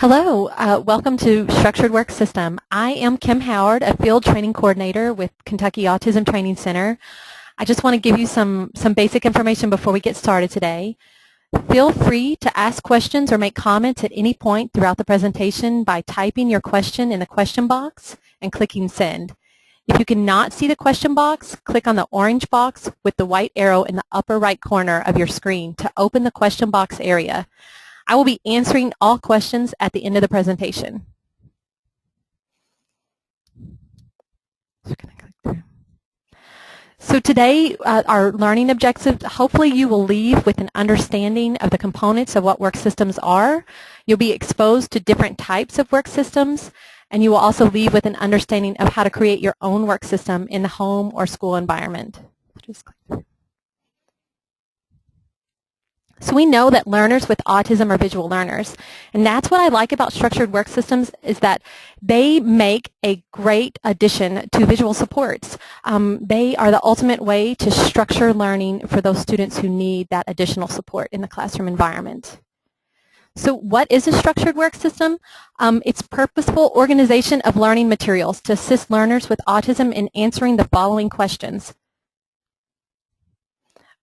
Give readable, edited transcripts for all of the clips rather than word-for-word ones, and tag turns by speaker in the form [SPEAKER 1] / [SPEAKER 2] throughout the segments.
[SPEAKER 1] Hello, welcome to Structured Work System. I am Kim Howard, a field training coordinator with Kentucky Autism Training Center. I just want to give you some basic information before we get started today. Feel free to ask questions or make comments at any point throughout the presentation by typing your question in the question box and clicking send. If you cannot see the question box, click on the orange box with the white arrow in the upper right corner of your screen to open the question box area. I will be answering all questions at the end of the presentation. So today, our learning objective, hopefully you will leave with an understanding of the components of what work systems are. You'll be exposed to different types of work systems, and you will also leave with an understanding of how to create your own work system in the home or school environment. So we know that learners with autism are visual learners, and that's what I like about structured work systems is that they make a great addition to visual supports. They are the ultimate way to structure learning for those students who need that additional support in the classroom environment. So what is a structured work system? It's purposeful organization of learning materials to assist learners with autism in answering the following questions.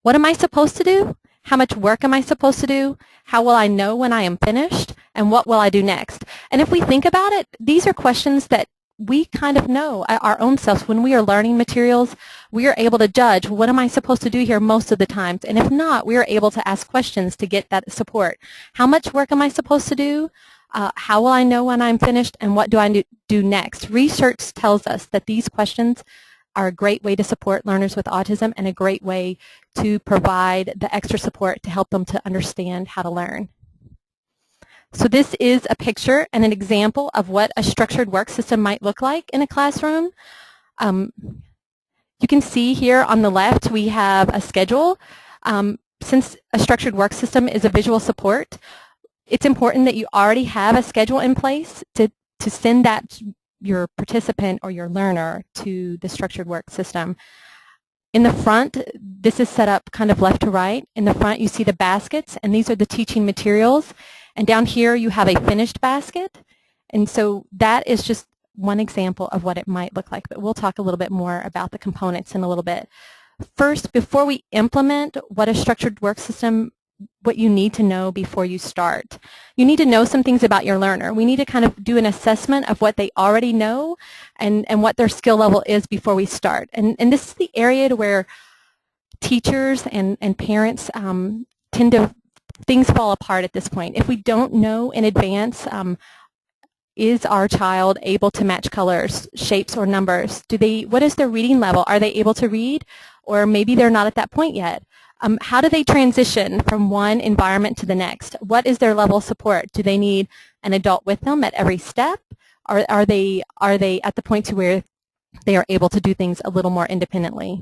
[SPEAKER 1] What am I supposed to do? How much work am I supposed to do? How will I know when I am finished? And what will I do next? And if we think about it, these are questions that we kind of know our own selves. When we are learning materials, we are able to judge, what am I supposed to do here most of the times? And if not, we are able to ask questions to get that support. How much work am I supposed to do? How will I know when I'm finished? And what do I do next? Research tells us that these questions are a great way to support learners with autism and a great way to provide the extra support to help them to understand how to learn. So this is a picture and an example of what a structured work system might look like in a classroom. You can see here on the left we have a schedule. Since a structured work system is a visual support, it's important that you already have a schedule in place to send that your participant or your learner to the structured work system. In the front, this is set up kind of left to right. In the front, you see the baskets, and these are the teaching materials. And down here, you have a finished basket. And so that is just one example of what it might look like. But we'll talk a little bit more about the components in a little bit. First, before we implement what a structured work system, what you need to know before you start. You need to know some things about your learner. We need to kind of do an assessment of what they already know and what their skill level is before we start. And this is the area to where teachers and parents tend to, things fall apart at this point. If we don't know in advance, is our child able to match colors, shapes, or numbers? What is their reading level? Are they able to read? Or maybe they're not at that point yet. How do they transition from one environment to the next? What is their level of support? Do they need an adult with them at every step? Or are they at the point to where they are able to do things a little more independently?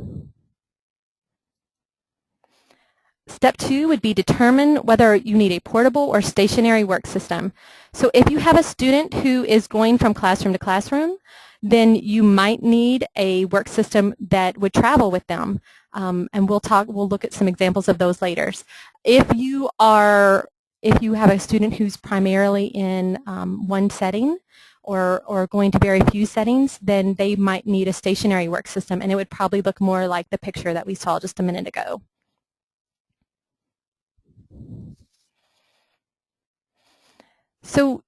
[SPEAKER 1] Step 2 would be determine whether you need a portable or stationary work system. So if you have a student who is going from classroom to classroom, then you might need a work system that would travel with them. And we'll look at some examples of those later. If you have a student who's primarily in one setting or going to very few settings, then they might need a stationary work system, and it would probably look more like the picture that we saw just a minute ago. So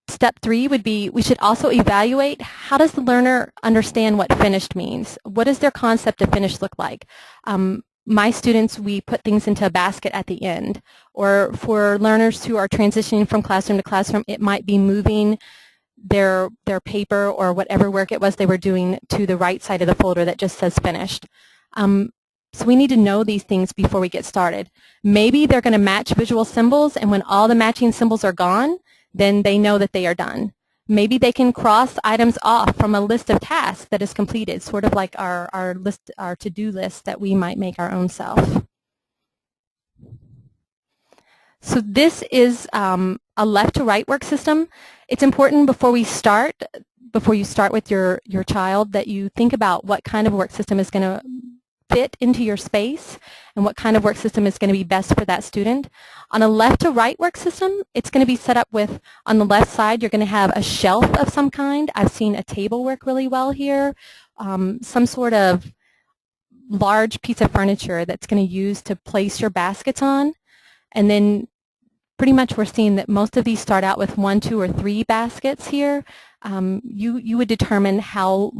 [SPEAKER 1] step 3 would be we should also evaluate how does the learner understand what finished means. What does their concept of finished look like? My students, we put things into a basket at the end. Or for learners who are transitioning from classroom to classroom, it might be moving their paper or whatever work it was they were doing to the right side of the folder that just says finished. So we need to know these things before we get started. Maybe they're going to match visual symbols, and when all the matching symbols are gone, then they know that they are done. Maybe they can cross items off from a list of tasks that is completed, sort of like our to-do list that we might make our own self. So this is a left to right work system. It's important before you start with your child that you think about what kind of work system is going to fit into your space and what kind of work system is going to be best for that student. On a left to right work system, it's going to be set up with, on the left side, you're going to have a shelf of some kind. I've seen a table work really well here, some sort of large piece of furniture that's going to use to place your baskets on. And then pretty much we're seeing that most of these start out with 1, 2, or 3 baskets here. You would determine how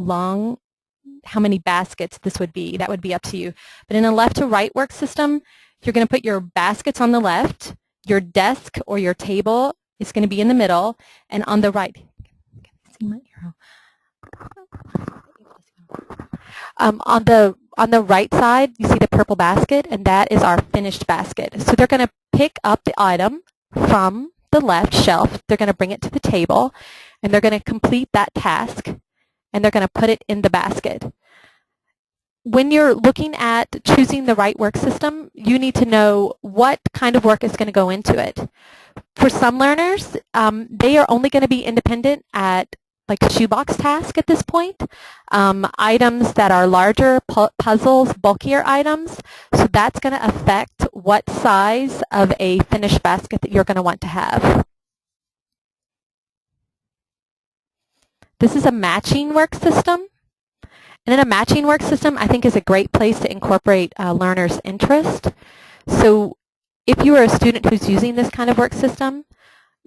[SPEAKER 1] many baskets this would be. That would be up to you. But in a left to right work system, you're going to put your baskets on the left, your desk or your table is going to be in the middle, and on the right, see my arrow? On the right side, you see the purple basket, and that is our finished basket. So they're going to pick up the item from the left shelf, they're going to bring it to the table, and they're going to complete that task, and they're going to put it in the basket. When you're looking at choosing the right work system, you need to know what kind of work is going to go into it. For some learners, they are only going to be independent at like a shoebox task at this point, items that are larger, puzzles, bulkier items. So that's going to affect what size of a finished basket that you're going to want to have. This is a matching work system. And in a matching work system, I think is a great place to incorporate a learner's interest. So if you are a student who's using this kind of work system,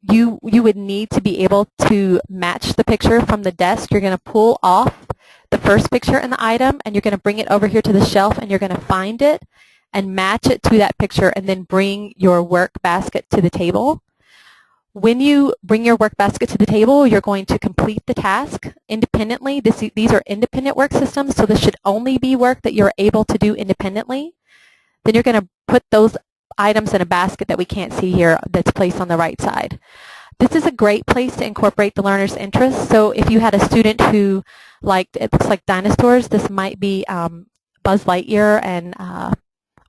[SPEAKER 1] you would need to be able to match the picture from the desk. You're going to pull off the first picture in the item, and you're going to bring it over here to the shelf, and you're going to find it and match it to that picture, and then bring your work basket to the table. When you bring your work basket to the table, you're going to complete the task independently. These are independent work systems, so this should only be work that you're able to do independently. Then you're going to put those items in a basket that we can't see here that's placed on the right side. This is a great place to incorporate the learner's interest. So if you had a student who liked, it looks like dinosaurs, this might be Buzz Lightyear and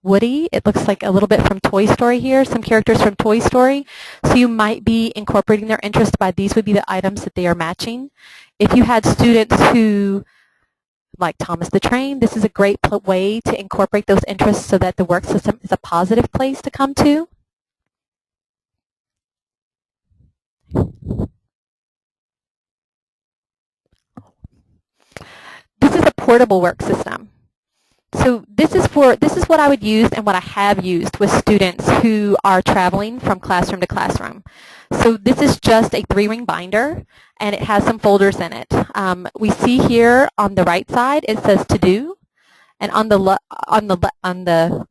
[SPEAKER 1] Woody. It looks like a little bit from Toy Story here, some characters from Toy Story. So you might be incorporating their interest by these would be the items that they are matching. If you had students who like Thomas the Train, this is a great way to incorporate those interests so that the work system is a positive place to come to. This is a portable work system. So this is what I would use and what I have used with students who are traveling from classroom to classroom. So this is just a 3-ring binder, and it has some folders in it. We see here on the right side it says to do, and on the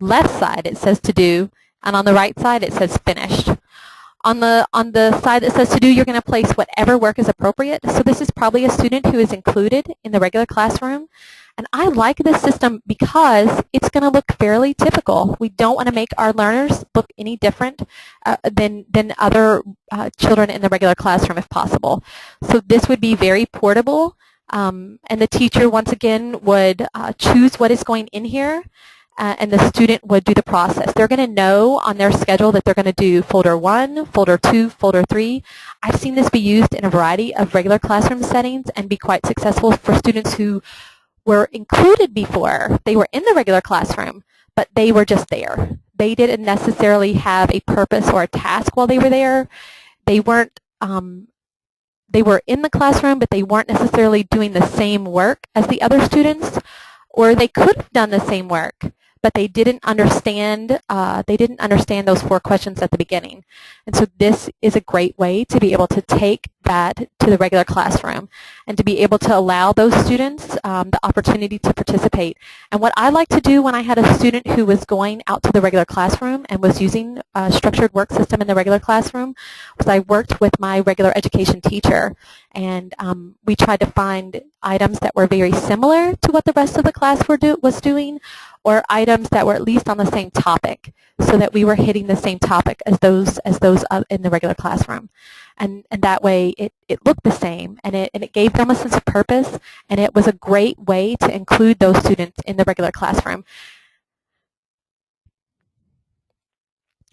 [SPEAKER 1] left side it says to do, and on the right side it says finished. On the side that says to do, you're going to place whatever work is appropriate. So this is probably a student who is included in the regular classroom. And I like this system because it's going to look fairly typical. We don't want to make our learners look any different than other children in the regular classroom if possible. So this would be very portable. And the teacher, once again, would choose what is going in here. And the student would do the process. They're going to know on their schedule that they're going to do folder 1, folder 2, folder 3. I've seen this be used in a variety of regular classroom settings and be quite successful for students who were included before. They were in the regular classroom, but they were just there. They didn't necessarily have a purpose or a task while they were there. They weren't. They were in the classroom, but they weren't necessarily doing the same work as the other students, or they could have done the same work, but they didn't understand. They didn't understand those 4 questions at the beginning, and so this is a great way to be able to take that to the regular classroom and to be able to allow those students the opportunity to participate. And what I like to do when I had a student who was going out to the regular classroom and was using a structured work system in the regular classroom was I worked with my regular education teacher, and we tried to find items that were very similar to what the rest of the class was doing, or items that were at least on the same topic, so that we were hitting the same topic as those in the regular classroom. And that way it looked the same, and it gave them a sense of purpose, and it was a great way to include those students in the regular classroom.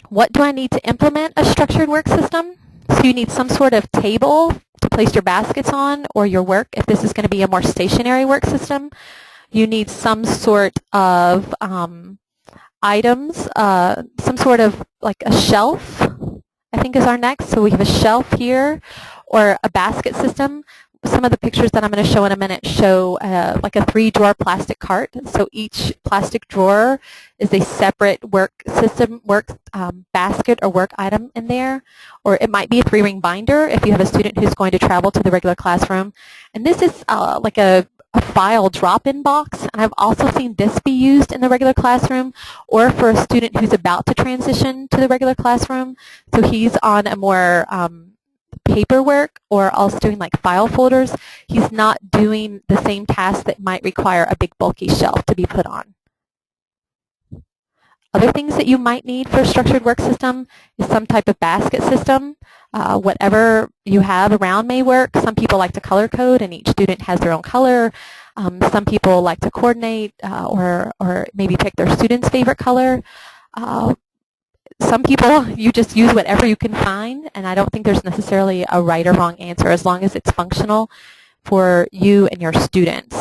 [SPEAKER 1] What do I need to implement a structured work system? So you need some sort of table to place your baskets on or your work if this is going to be a more stationary work system. you need some sort of items, some sort of like a shelf, I think is our next. So we have a shelf here or a basket system. Some of the pictures that I'm going to show in a minute show like a 3-drawer plastic cart. So each plastic drawer is a separate work system, basket or work item in there. Or it might be a 3-ring binder if you have a student who's going to travel to the regular classroom. And this is like a file drop-in box. And I've also seen this be used in the regular classroom or for a student who's about to transition to the regular classroom. So he's on a more paperwork or also doing like file folders. He's not doing the same task that might require a big bulky shelf to be put on. Other things that you might need for a structured work system is some type of basket system. Whatever you have around may work. Some people like to color code and each student has their own color. Some people like to coordinate or maybe pick their student's favorite color. Some people, you just use whatever you can find, and I don't think there's necessarily a right or wrong answer as long as it's functional for you and your students.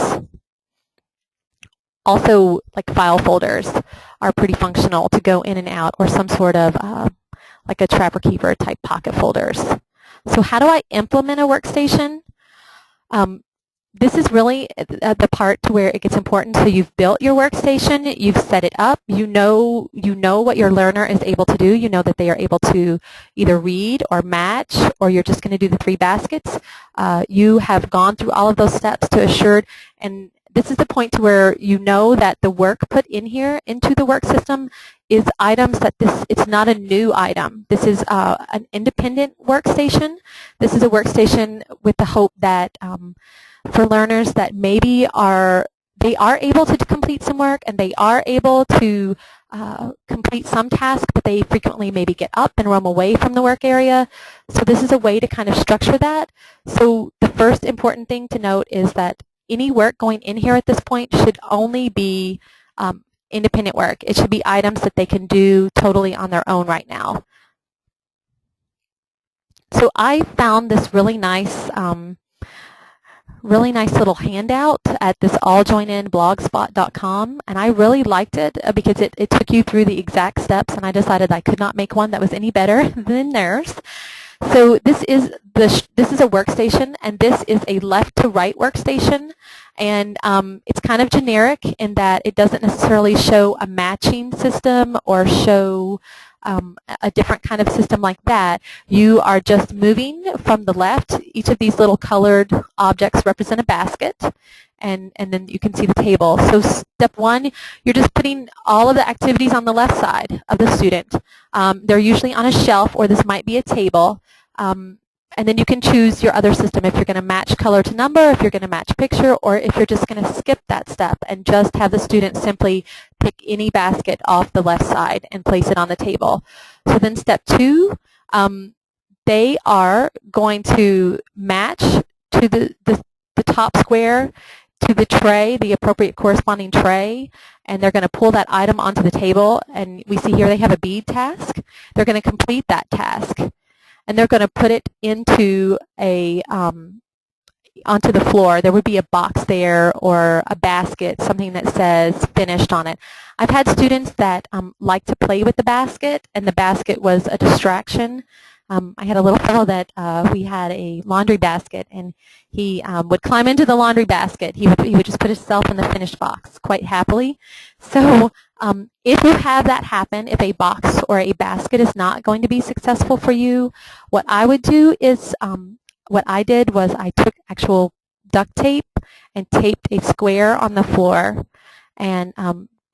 [SPEAKER 1] Also, like file folders are pretty functional to go in and out, or some sort of like a Trapper Keeper type pocket folders. So how do I implement a workstation? This is really the part to where it gets important. So you've built your workstation, you've set it up, you know what your learner is able to do. You know that they are able to either read or match, or you're just going to do the 3 baskets. You have gone through all of those steps to assure, and this is the point to where you know that the work put in here into the work system is items that it's not a new item. This is an independent workstation. This is a workstation with the hope that for learners that maybe they are able to complete some work and they are able to complete some task, but they frequently maybe get up and roam away from the work area. So this is a way to kind of structure that. So the first important thing to note is that any work going in here at this point should only be independent work. It should be items that they can do totally on their own right now. So I found this really nice little handout at this alljoininblogspot.com, and I really liked it because it took you through the exact steps, and I decided I could not make one that was any better than theirs. So this is a workstation, and this is a left to right workstation, and it's kind of generic in that it doesn't necessarily show a matching system or show a different kind of system like that. You are just moving from the left. Each of these little colored objects represent a basket, and then you can see the table. So step 1, you're just putting all of the activities on the left side of the student. They're usually on a shelf, or this might be a table. And then you can choose your other system if you're going to match color to number, if you're going to match picture, or if you're just going to skip that step and just have the student simply pick any basket off the left side and place it on the table. So then step 2, they are going to match to the top square to the tray, the appropriate corresponding tray, and they're going to pull that item onto the table. And we see here they have a bead task. They're going to complete that task. And they're going to put it into onto the floor. There would be a box there or a basket, something that says finished on it. I've had students that like to play with the basket, and the basket was a distraction. I had a little fellow that we had a laundry basket, and he would climb into the laundry basket. He would just put himself in the finished box quite happily. So if you have that happen, if a box or a basket is not going to be successful for you, what I would do is, what I did was I took actual duct tape and taped a square on the floor and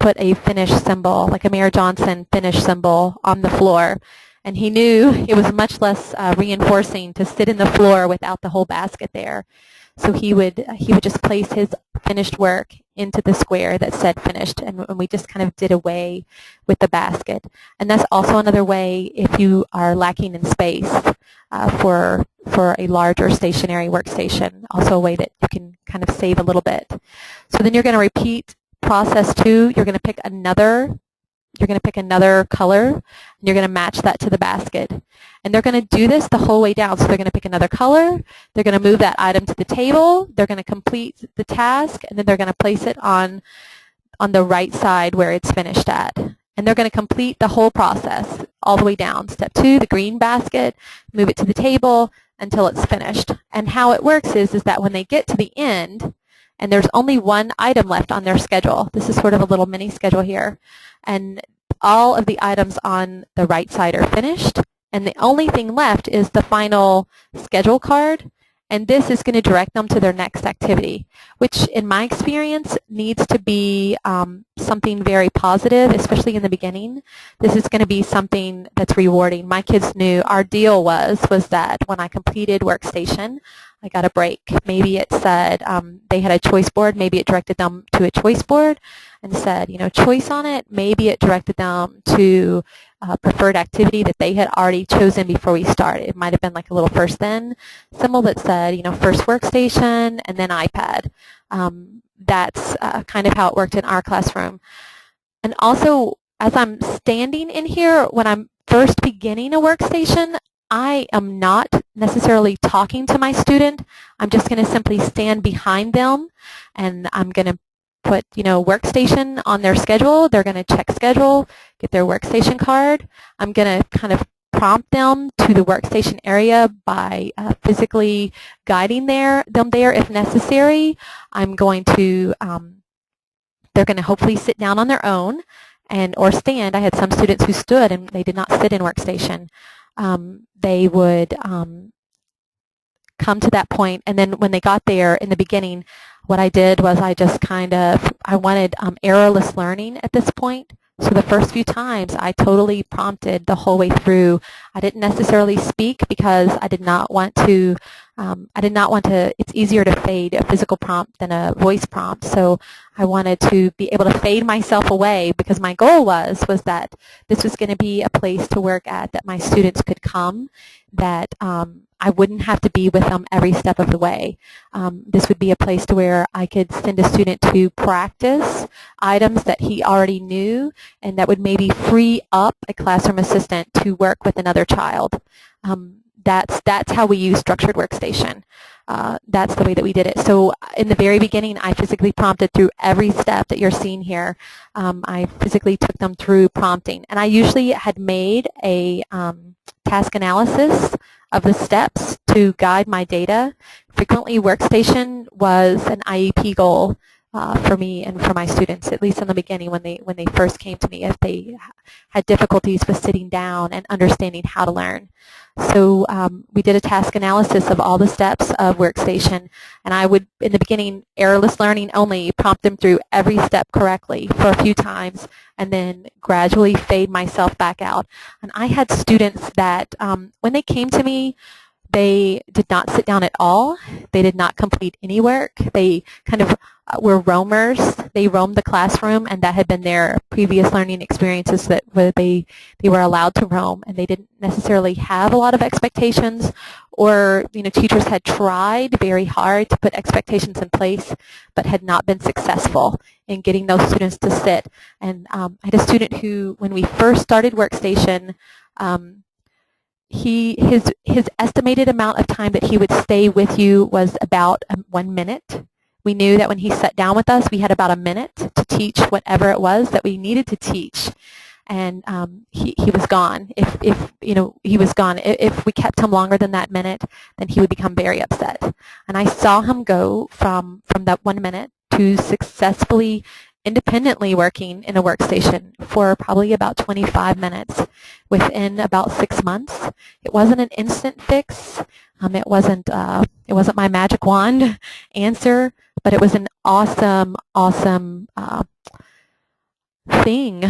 [SPEAKER 1] put a finish symbol, like a Mayor Johnson finish symbol on the floor. And he knew it was much less reinforcing to sit in the floor without the whole basket there. So he would just place his finished work into the square that said finished, and we just kind of did away with the basket. And that's also another way if you are lacking in space for a larger stationary workstation, also a way that you can kind of save a little bit. So then you're going to repeat process 2. You're going to pick another you're going to pick another color, and you're going to match that to the basket. And they're going to do this the whole way down. So they're going to pick another color, they're going to move that item to the table, they're going to complete the task, and then they're going to place it on the right side where it's finished at. And they're going to complete the whole process all the way down. Step 2, the green basket, move it to the table until it's finished. And how it works is that when they get to the end, and there's only one item left on their schedule, this is sort of a little mini schedule here, and all of the items on the right side are finished, and the only thing left is the final schedule card, and this is going to direct them to their next activity, which in my experience needs to be something very positive, especially in the beginning. This is going to be something that's rewarding. My kids knew our deal was that when I completed workstation, I got a break. Maybe it said they had a choice board. Maybe it directed them to a choice board and said, you know, choice on it. Maybe it directed them to a preferred activity that they had already chosen before we started. It might have been like a little first then symbol that said, you know, first workstation and then iPad. That's kind of how it worked in our classroom. And also, as I'm standing in here, when I'm first beginning a workstation, I am not necessarily talking to my student. I'm just going to simply stand behind them, and I'm going to put, you know, workstation on their schedule. They're going to check schedule, get their workstation card. I'm going to kind of prompt them to the workstation area by physically guiding them there if necessary. I'm going to, they're going to hopefully sit down on their own or stand. I had some students who stood and they did not sit in workstation. They would come to that point, and then when they got there in the beginning, what I did was I wanted errorless learning at this point. So the first few times I totally prompted the whole way through. I didn't necessarily speak because I did not want to, it's easier to fade a physical prompt than a voice prompt. So I wanted to be able to fade myself away because my goal was that this was going to be a place to work at that my students could come, that I wouldn't have to be with them every step of the way. This would be a place to where I could send a student to practice items that he already knew, and that would maybe free up a classroom assistant to work with another child. That's how we use structured workstation. That's the way that we did it. So in the very beginning, I physically prompted through every step that you're seeing here. I physically took them through prompting. And I usually had made a task analysis of the steps to guide my data. Frequently, workstation was an IEP goal for me and for my students, at least in the beginning when they first came to me, if they had difficulties with sitting down and understanding how to learn. So we did a task analysis of all the steps of workstation, and I would, in the beginning, errorless learning only, prompt them through every step correctly for a few times, and then gradually fade myself back out. And I had students that when they came to me, they did not sit down at all. They did not complete any work. They kind of were roamers. They roamed the classroom, and that had been their previous learning experiences where they were allowed to roam, and they didn't necessarily have a lot of expectations, or teachers had tried very hard to put expectations in place but had not been successful in getting those students to sit. And I had a student who, when we first started workstation, his estimated amount of time that he would stay with you was about 1 minute. We knew that when he sat down with us, we had about a minute to teach whatever it was that we needed to teach, and he was gone. If he was gone. If we kept him longer than that minute, then he would become very upset. And I saw him go from that 1 minute to successfully independently working in a workstation for probably about 25 minutes within about 6 months. It wasn't an instant fix. It wasn't my magic wand answer, but it was an awesome thing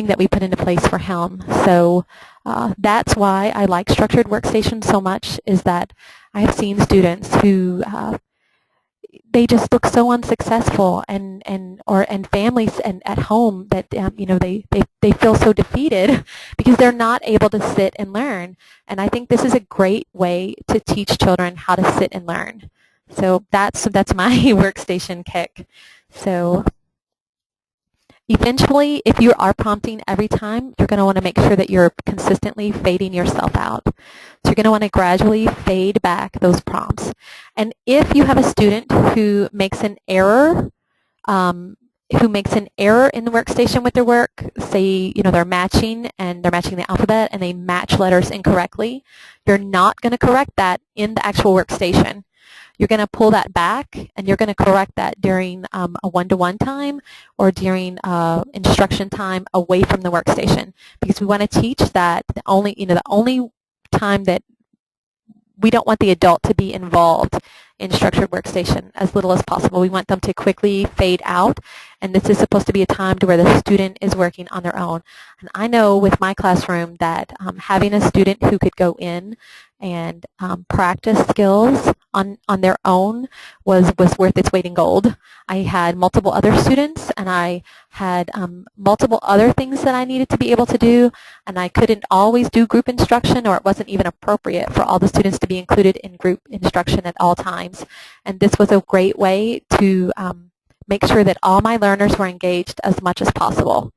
[SPEAKER 1] that we put into place for him. So that's why I like structured workstation so much, is that I have seen students who they just look so unsuccessful, and families and at home that they feel so defeated because they're not able to sit and learn. And I think this is a great way to teach children how to sit and learn. So that's my workstation kick. So Eventually, if you are prompting every time, you're going to want to make sure that you're consistently fading yourself out. So you're going to want to gradually fade back those prompts. And if you have a student who makes an error, in the workstation with their work, say, they're matching the alphabet and they match letters incorrectly, you're not going to correct that in the actual workstation. You're going to pull that back, and you're going to correct that during a one-to-one time or during instruction time away from the workstation, because we want to teach that the only time that we don't want the adult to be involved in structured workstation as little as possible. We want them to quickly fade out, and this is supposed to be a time to where the student is working on their own. And I know with my classroom that having a student who could go in and practice skills on their own was worth its weight in gold. I had multiple other students, and I had multiple other things that I needed to be able to do, and I couldn't always do group instruction, or it wasn't even appropriate for all the students to be included in group instruction at all times. And this was a great way to make sure that all my learners were engaged as much as possible.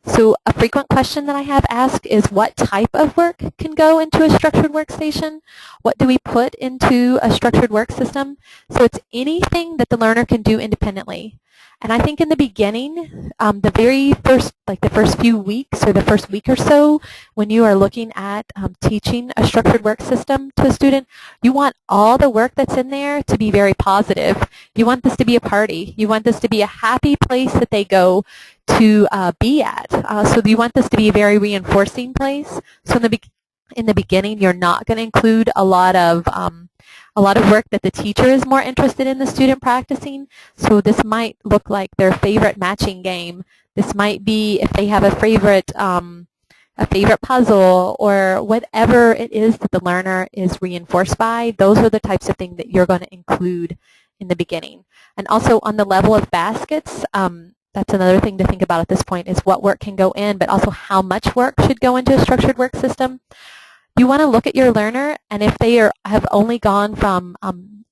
[SPEAKER 1] So a frequent question that I have asked is, what type of work can go into a structured workstation? What do we put into a structured work system? So it's anything that the learner can do independently. And I think in the beginning, the first few weeks or the first week or so, when you are looking at teaching a structured work system to a student, you want all the work that's in there to be very positive. You want this to be a party. You want this to be a happy place that they go to be at. So you want this to be a very reinforcing place. So in the beginning, you're not going to include a lot of work that the teacher is more interested in the student practicing. So this might look like their favorite matching game. This might be if they have a favorite puzzle, or whatever it is that the learner is reinforced by. Those are the types of things that you're going to include in the beginning. And also on the level of baskets, that's another thing to think about at this point, is what work can go in, but also how much work should go into a structured work system. You want to look at your learner, and if they have only gone from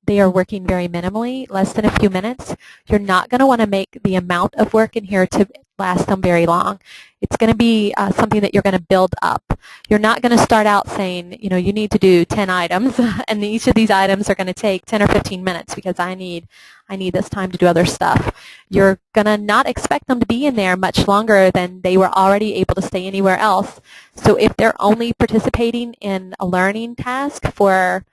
[SPEAKER 1] they are working very minimally, less than a few minutes, you're not going to want to make the amount of work in here to last them very long. It's going to be something that you're going to build up. You're not going to start out saying, you need to do 10 items, and each of these items are going to take 10 or 15 minutes because I need this time to do other stuff. You're going to not expect them to be in there much longer than they were already able to stay anywhere else. So if they're only participating in a learning task for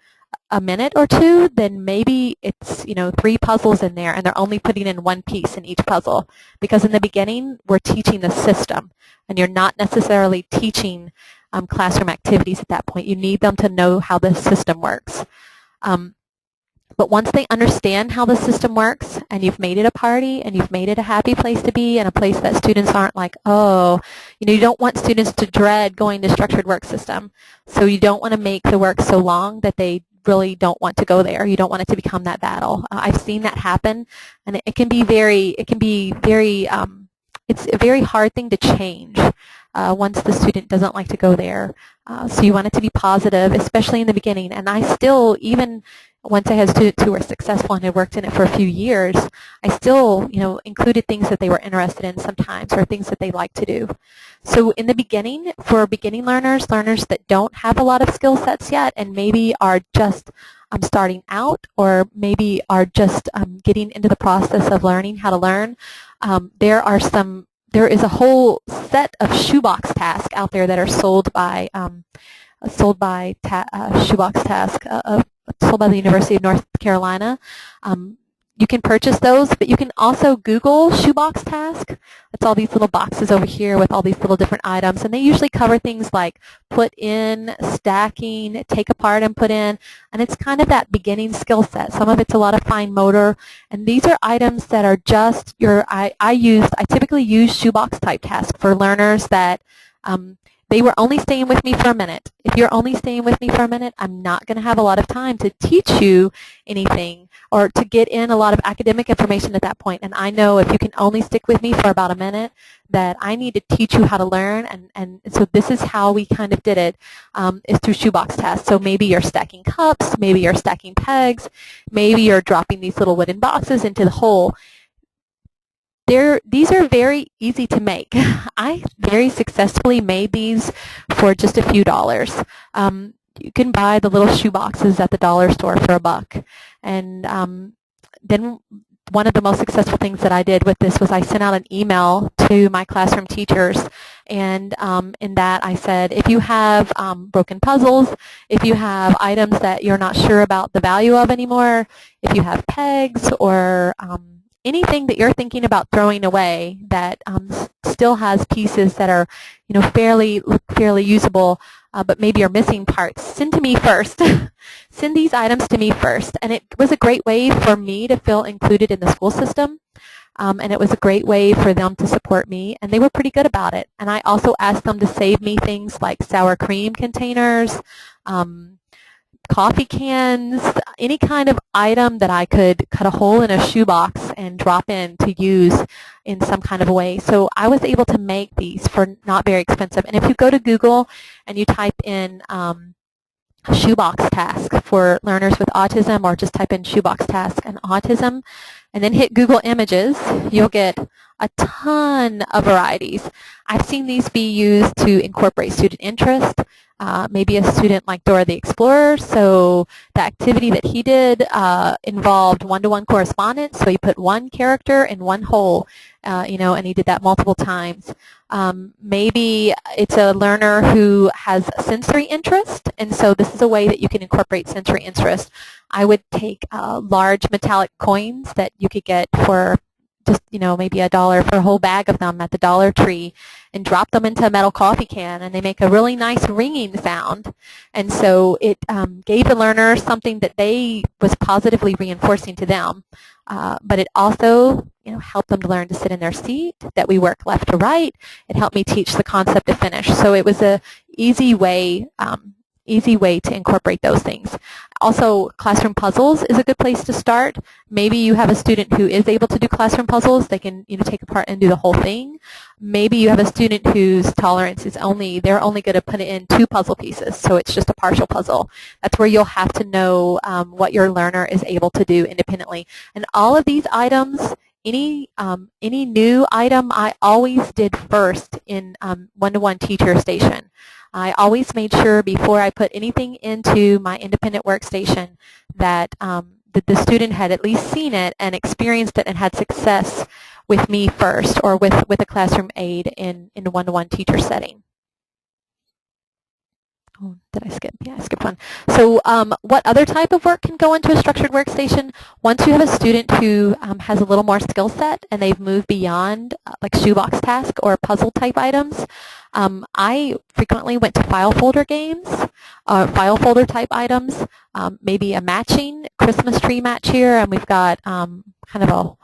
[SPEAKER 1] a minute or two, then maybe it's 3 puzzles in there, and they're only putting in 1 piece in each puzzle, because in the beginning we're teaching the system, and you're not necessarily teaching classroom activities at that point. You need them to know how the system works. But once they understand how the system works, and you've made it a party, and you've made it a happy place to be, and a place that students aren't like, oh, you don't want students to dread going to structured work system. So you don't want to make the work so long that they really don't want to go there. You don't want it to become that battle. I've seen that happen, and it's a very hard thing to change once the student doesn't like to go there. So you want it to be positive, especially in the beginning. And I still, even once I had students who were successful and had worked in it for a few years, I still, included things that they were interested in sometimes, or things that they like to do. So in the beginning, for beginning learners that don't have a lot of skill sets yet, and maybe are just starting out, or maybe are just getting into the process of learning how to learn, there is a whole set of shoebox tasks out there that are sold by Shoebox Task, sold by the University of North Carolina. You can purchase those, but you can also Google Shoebox Task. It's all these little boxes over here with all these little different items, and they usually cover things like put in, stacking, take apart and put in, and it's kind of that beginning skill set. Some of it's a lot of fine motor, and these are items that are just I typically use shoebox type tasks for learners that they were only staying with me for a minute. If you're only staying with me for a minute, I'm not going to have a lot of time to teach you anything or to get in a lot of academic information at that point. And I know if you can only stick with me for about a minute, that I need to teach you how to learn. And so this is how we kind of did it, is through shoebox tasks. So maybe you're stacking cups, maybe you're stacking pegs, maybe you're dropping these little wooden boxes into the hole. These are very easy to make. I very successfully made these for just a few dollars. You can buy the little shoe boxes at the dollar store for $1. And then one of the most successful things that I did with this was I sent out an email to my classroom teachers, and in that I said, if you have broken puzzles, if you have items that you're not sure about the value of anymore, if you have pegs or anything that you're thinking about throwing away that still has pieces that are, look fairly usable, but maybe are missing parts, send to me first. Send these items to me first. And it was a great way for me to feel included in the school system. And it was a great way for them to support me, and they were pretty good about it. And I also asked them to save me things like sour cream containers, coffee cans, any kind of item that I could cut a hole in a shoebox and drop in to use in some kind of way. So I was able to make these for not very expensive. And if you go to Google and you type in shoebox task for learners with autism, or just type in shoebox task and autism, and then hit Google Images, you'll get a ton of varieties. I've seen these be used to incorporate student interest. Maybe a student like Dora the Explorer, so the activity that he did involved one-to-one correspondence, so he put one character in one hole, and he did that multiple times. Maybe it's a learner who has sensory interest, and so this is a way that you can incorporate sensory interest. I would take large metallic coins that you could get for just, maybe $1 for a whole bag of them at the Dollar Tree, and drop them into a metal coffee can, and they make a really nice ringing sound. And so it gave the learner something that they was positively reinforcing to them, but it also helped them to learn to sit in their seat, that we work left to right. It helped me teach the concept to finish. So it was a easy way to incorporate those things. Also, classroom puzzles is a good place to start. Maybe you have a student who is able to do classroom puzzles. They can take apart and do the whole thing. Maybe you have a student whose tolerance is they're only going to put it in 2 puzzle pieces, so it's just a partial puzzle. That's where you'll have to know what your learner is able to do independently. And all of these items, any new item, I always did first in one-to-one teacher station. I always made sure before I put anything into my independent workstation that the student had at least seen it and experienced it and had success with me first, or with a classroom aide in a one-to-one teacher setting. Oh, did I skip? Yeah, I skipped one. So what other type of work can go into a structured workstation? Once you have a student who has a little more skill set and they've moved beyond like shoebox task or puzzle type items, I frequently went to file folder games, file folder type items, maybe a matching Christmas tree match here, and we've got kind of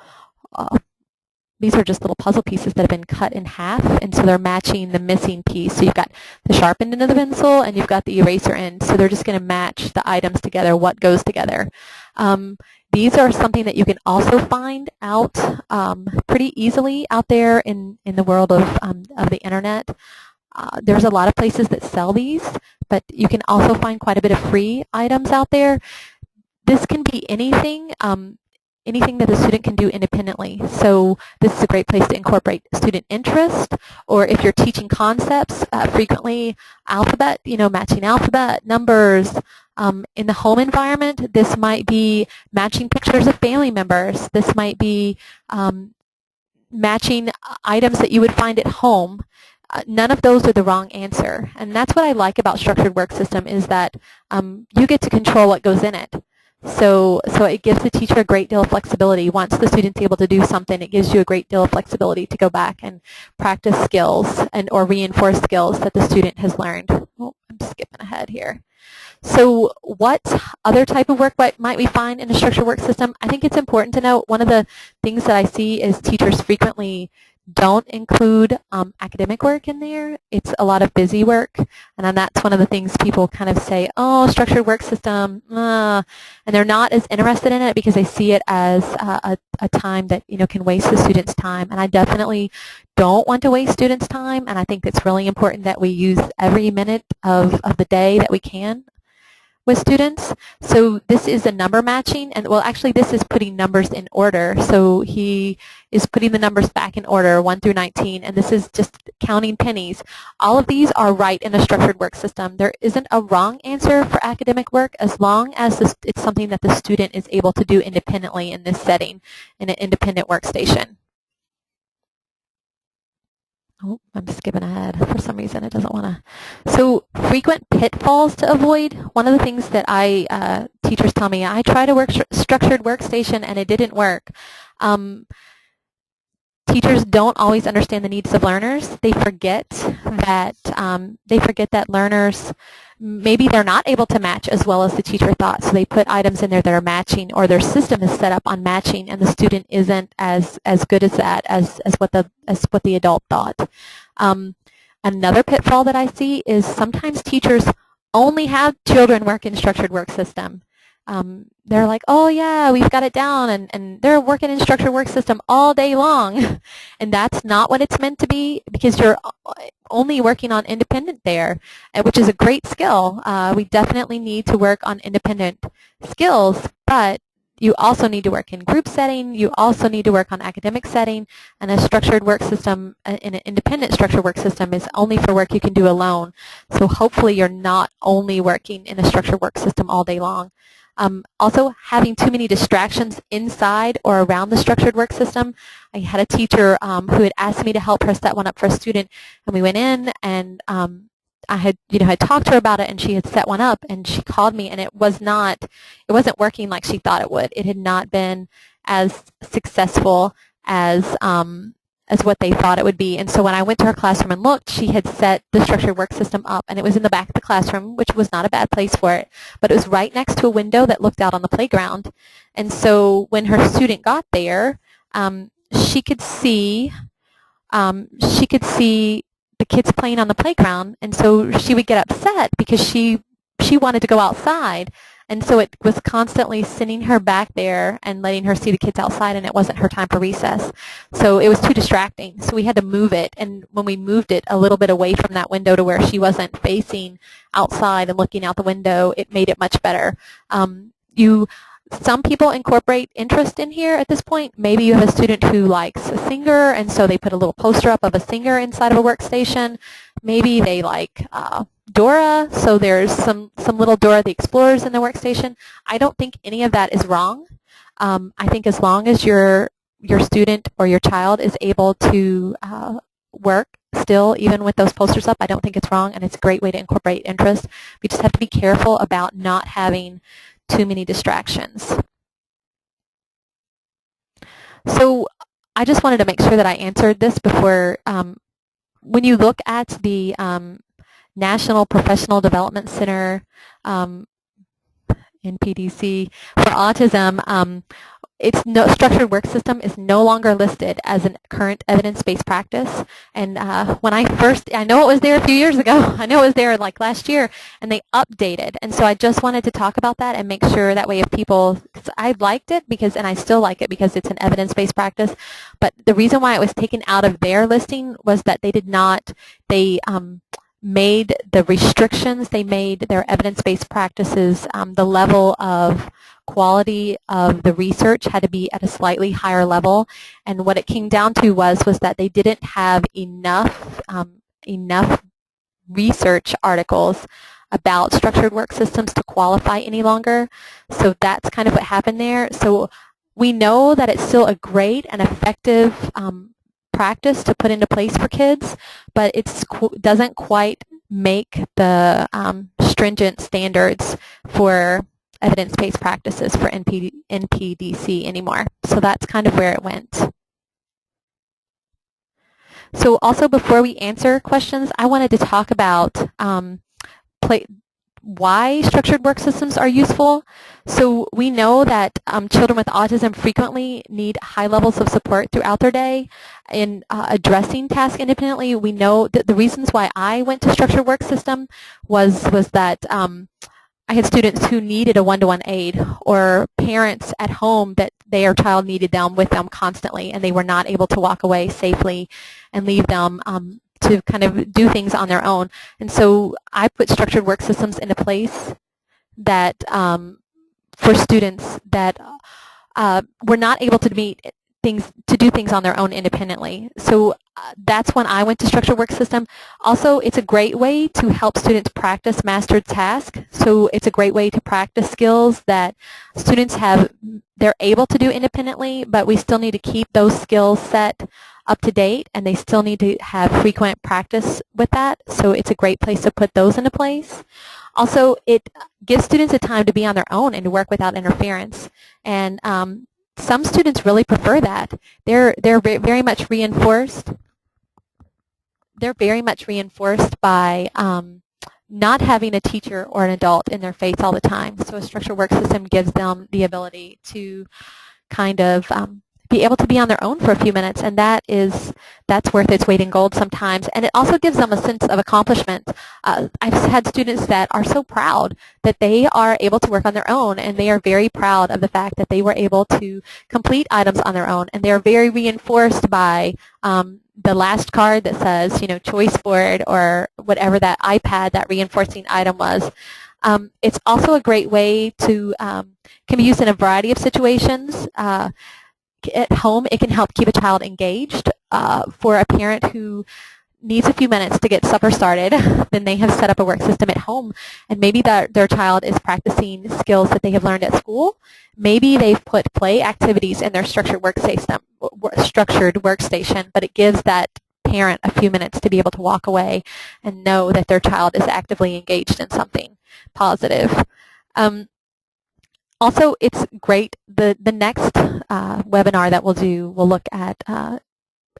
[SPEAKER 1] these are just little puzzle pieces that have been cut in half, and so they're matching the missing piece. So you've got the sharpened end of the pencil and you've got the eraser end, so they're just going to match the items together, what goes together. These are something that you can also find out pretty easily out there in the world of the internet. There's a lot of places that sell these, but you can also find quite a bit of free items out there. This can be anything, anything that the student can do independently. So this is a great place to incorporate student interest, or if you're teaching concepts, frequently alphabet, matching alphabet, numbers. In the home environment, this might be matching pictures of family members. This might be matching items that you would find at home. None of those are the wrong answer. And that's what I like about structured work system, is that you get to control what goes in it. So it gives the teacher a great deal of flexibility. Once the student's able to do something, it gives you a great deal of flexibility to go back and practice skills or reinforce skills that the student has learned. Oh, I'm skipping ahead here. So what other type of work might we find in a structured work system? I think it's important to note one of the things that I see is teachers frequently don't include academic work in there. It's a lot of busy work, and then that's one of the things people kind of say, oh, structured work system, and they're not as interested in it because they see it as a time that can waste the student's time. And I definitely don't want to waste students' time, and I think it's really important that we use every minute of the day that we can. with students. So this is a number matching, and well, actually this is putting numbers in order. So he is putting the numbers back in order, 1 through 19, and this is just counting pennies. All of these are right in a structured work system. There isn't a wrong answer for academic work as long as it's something that the student is able to do independently in this setting, in an independent workstation. Oh, I'm skipping ahead. For some reason, it doesn't want to. So frequent pitfalls to avoid. One of the things that teachers tell me, I tried a structured workstation and it didn't work. Teachers don't always understand the needs of learners. They forget that learners, maybe they're not able to match as well as the teacher thought, so they put items in there that are matching, or their system is set up on matching, and the student isn't as good as that as what the adult thought. Another pitfall that I see is sometimes teachers only have children work in structured work system. They're like, oh yeah, we've got it down, and they're working in structured work system all day long. And that's not what it's meant to be, because you're only working on independent there, which is a great skill. We definitely need to work on independent skills, but you also need to work in group setting. You also need to work on academic setting, and a structured work system, in an independent structured work system, is only for work you can do alone. So hopefully you're not only working in a structured work system all day long. Also, having too many distractions inside or around the structured work system. I had a teacher who had asked me to help her set one up for a student, and we went in, and I had talked to her about it, and she had set one up, and she called me, and it wasn't working like she thought it would. It had not been as successful as what they thought it would be. And so when I went to her classroom and looked, she had set the structured work system up, and it was in the back of the classroom, which was not a bad place for it, but it was right next to a window that looked out on the playground. And so when her student got there, she could see the kids playing on the playground, and so she would get upset because she wanted to go outside. And so it was constantly sending her back there and letting her see the kids outside, and it wasn't her time for recess. So it was too distracting. So we had to move it, and when we moved it a little bit away from that window to where she wasn't facing outside and looking out the window, it made it much better. Some people incorporate interest in here at this point. Maybe you have a student who likes a singer, and so they put a little poster up of a singer inside of a workstation. Maybe they like Dora, so there's some little Dora the Explorers in the workstation. I don't think any of that is wrong. I think as long as your student or your child is able to work still, even with those posters up, I don't think it's wrong, and it's a great way to incorporate interest. We just have to be careful about not having too many distractions. So I just wanted to make sure that I answered this before. When you look at the National Professional Development Center, NPDC, for autism, structured work system is no longer listed as a current evidence-based practice. And when I know it was there a few years ago. I know it was there like last year, and they updated. And so I just wanted to talk about that and make sure that way if people, cause I liked it and I still like it because it's an evidence-based practice. But the reason why it was taken out of their listing was that they made the restrictions, they made their evidence-based practices, the level of quality of the research had to be at a slightly higher level, and what it came down to was that they didn't have enough research articles about structured work systems to qualify any longer. So that's kind of what happened there. So we know that it's still a great and effective practice to put into place for kids, but it doesn't quite make the stringent standards for evidence-based practices for NPDC anymore. So that's kind of where it went. So also before we answer questions, I wanted to talk about why structured work systems are useful. So we know that children with autism frequently need high levels of support throughout their day in addressing tasks independently. We know that the reasons why I went to structured work system was that I had students who needed a one-to-one aid, or parents at home that their child needed them with them constantly, and they were not able to walk away safely and leave them to kind of do things on their own. And so I put structured work systems into place that for students that were not able to do things on their own independently. So that's when I went to structured work system. Also, it's a great way to help students practice mastered tasks. So it's a great way to practice skills that students they're able to do independently, but we still need to keep those skills set up to date, and they still need to have frequent practice with that. So it's a great place to put those into place. Also, it gives students a time to be on their own and to work without interference. And some students really prefer that. They're very much reinforced. They're very much reinforced by not having a teacher or an adult in their face all the time. So a structured work system gives them the ability to kind of be able to be on their own for a few minutes, and that's worth its weight in gold sometimes. And it also gives them a sense of accomplishment. I've had students that are so proud that they are able to work on their own, and they are very proud of the fact that they were able to complete items on their own, and they are very reinforced by the last card that says, choice board or whatever that iPad, that reinforcing item was. It's also a great way to, can be used in a variety of situations. At home, it can help keep a child engaged. For a parent who needs a few minutes to get supper started, then they have set up a work system at home, and maybe their child is practicing skills that they have learned at school. Maybe they've put play activities in their structured workstation, but it gives that parent a few minutes to be able to walk away and know that their child is actively engaged in something positive. Also, it's great. The next webinar that we'll do will look at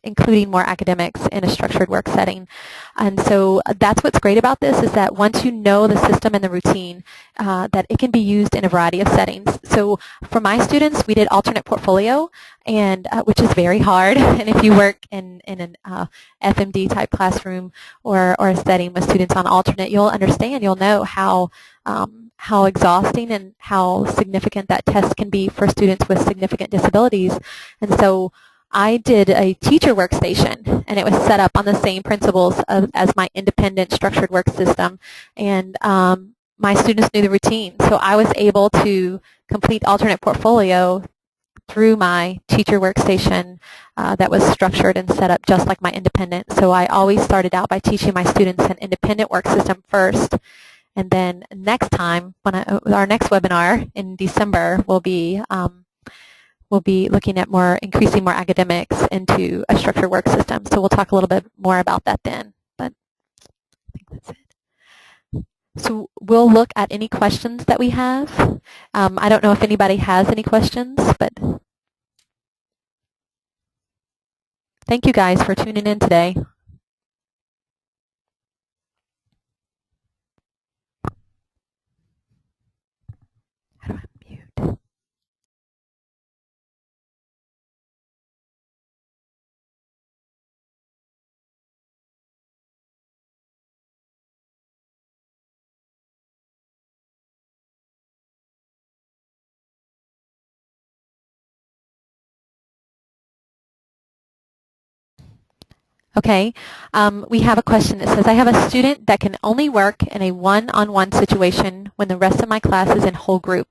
[SPEAKER 1] including more academics in a structured work setting. And so that's what's great about this, is that once you know the system and the routine, that it can be used in a variety of settings. So for my students, we did alternate portfolio, and which is very hard. And if you work in an FMD type classroom or a setting with students on alternate, you'll know how exhausting and how significant that test can be for students with significant disabilities. And so I did a teacher workstation, and it was set up on the same principles as my independent structured work system. And my students knew the routine. So I was able to complete alternate portfolio through my teacher workstation that was structured and set up just like my independent. So I always started out by teaching my students an independent work system first. And then next time, our next webinar in December, we'll be looking at increasing more academics into a structured work system. So we'll talk a little bit more about that then. But I think that's it. So we'll look at any questions that we have. I don't know if anybody has any questions, but thank you guys for tuning in today. How do I mute? Okay, we have a question that says, I have a student that can only work in a one-on-one situation when the rest of my class is in whole group.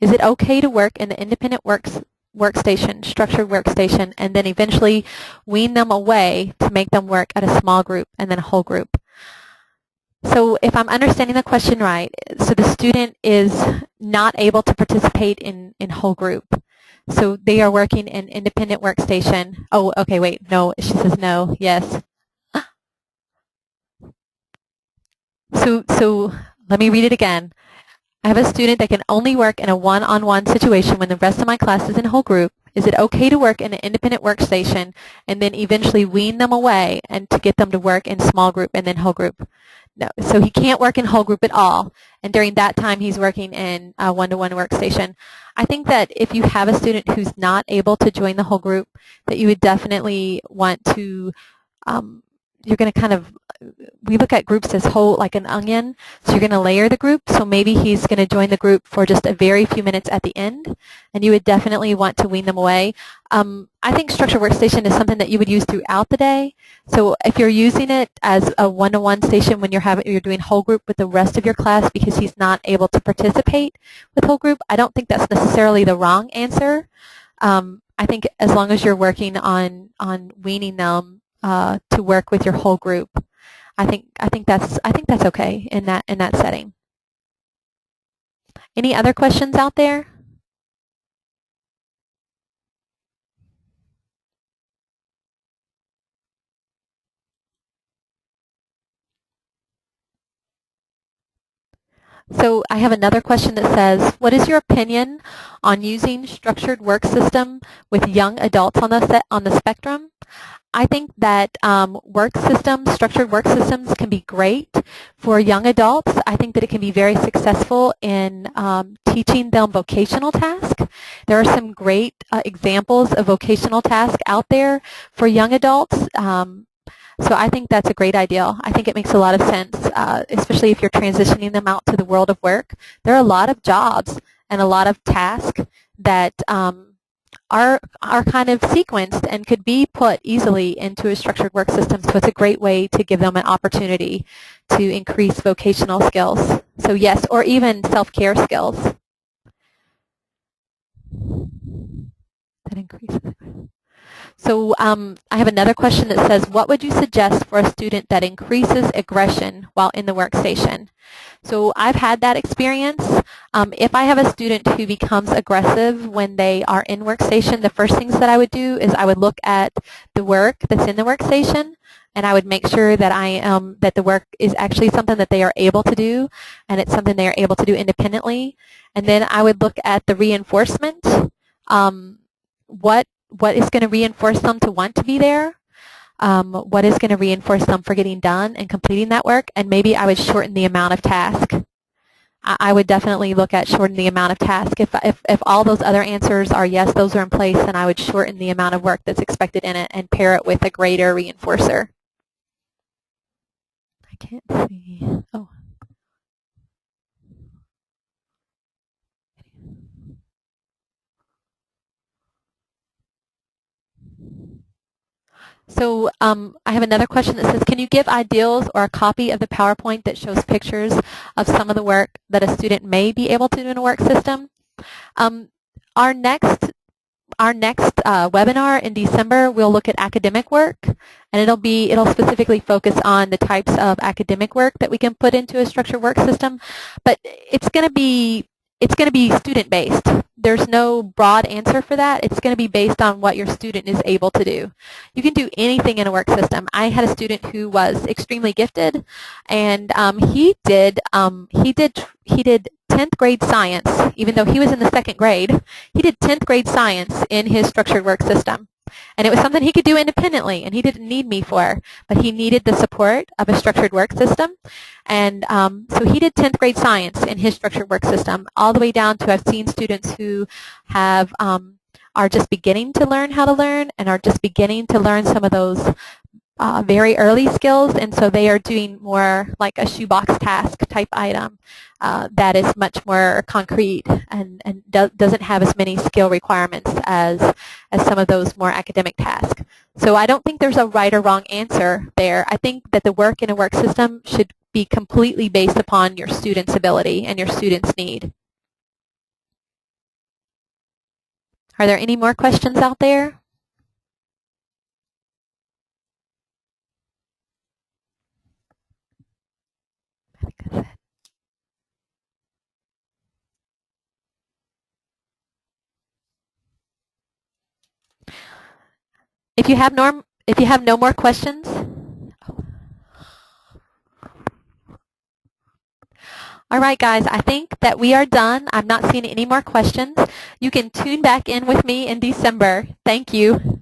[SPEAKER 1] Is it okay to work in the independent workstation, structured workstation, and then eventually wean them away to make them work at a small group and then a whole group? So if I'm understanding the question right, so the student is not able to participate in whole group. So they are working in independent workstation. Oh, okay, wait, no, she says no, yes. So let me read it again. I have a student that can only work in a one-on-one situation when the rest of my class is in whole group. Is it okay to work in an independent workstation and then eventually wean them away and to get them to work in small group and then whole group? No, so he can't work in whole group at all, and during that time he's working in a one-to-one workstation. I think that if you have a student who's not able to join the whole group, that you would definitely want to going to kind of, we look at groups as whole, like an onion, so you're going to layer the group. So maybe he's going to join the group for just a very few minutes at the end, and you would definitely want to wean them away. I think structured workstation is something that you would use throughout the day. So if you're using it as a one-to-one station when you're doing whole group with the rest of your class because he's not able to participate with whole group, I don't think that's necessarily the wrong answer. I think as long as you're working on weaning them to work with your whole group, I think that's okay in that setting. Any other questions out there? So I have another question that says, what is your opinion on using structured work system with young adults on the spectrum? I think that structured work systems can be great for young adults. I think that it can be very successful in teaching them vocational tasks. There are some great examples of vocational tasks out there for young adults. So I think that's a great idea. I think it makes a lot of sense, especially if you're transitioning them out to the world of work. There are a lot of jobs and a lot of tasks that are kind of sequenced and could be put easily into a structured work system. So it's a great way to give them an opportunity to increase vocational skills. So yes, or even self-care skills. That increases. So I have another question that says, what would you suggest for a student that increases aggression while in the workstation? So I've had that experience. If I have a student who becomes aggressive when they are in workstation, the first things that I would do is I would look at the work that's in the workstation, and I would make sure that that the work is actually something that they are able to do, and it's something they are able to do independently. And then I would look at the reinforcement. What is going to reinforce them to want to be there? What is going to reinforce them for getting done and completing that work? And maybe I would shorten the amount of task. I would definitely look at shorten the amount of task. If all those other answers are yes, those are in place, then I would shorten the amount of work that's expected in it and pair it with a greater reinforcer. I can't see. Oh. So I have another question that says, can you give ideals or a copy of the PowerPoint that shows pictures of some of the work that a student may be able to do in a work system? Our next webinar in December, we'll look at academic work, and it'll specifically focus on the types of academic work that we can put into a structured work system. But it's going to be student-based. There's no broad answer for that. It's going to be based on what your student is able to do. You can do anything in a work system. I had a student who was extremely gifted, and he did 10th grade science, even though he was in the 2nd grade. He did 10th grade science in his structured work system. And it was something he could do independently, and he didn't need me for, but he needed the support of a structured work system. And so he did 10th grade science in his structured work system, all the way down to I've seen students who have are just beginning to learn how to learn and are just beginning to learn some of those very early skills, and so they are doing more like a shoebox task type item that is much more concrete and doesn't have as many skill requirements as some of those more academic tasks. So I don't think there's a right or wrong answer there. I think that the work in a work system should be completely based upon your student's ability and your student's need. Are there any more questions out there? If you have no more questions, all right, guys, I think that we are done. I'm not seeing any more questions. You can tune back in with me in December. Thank you.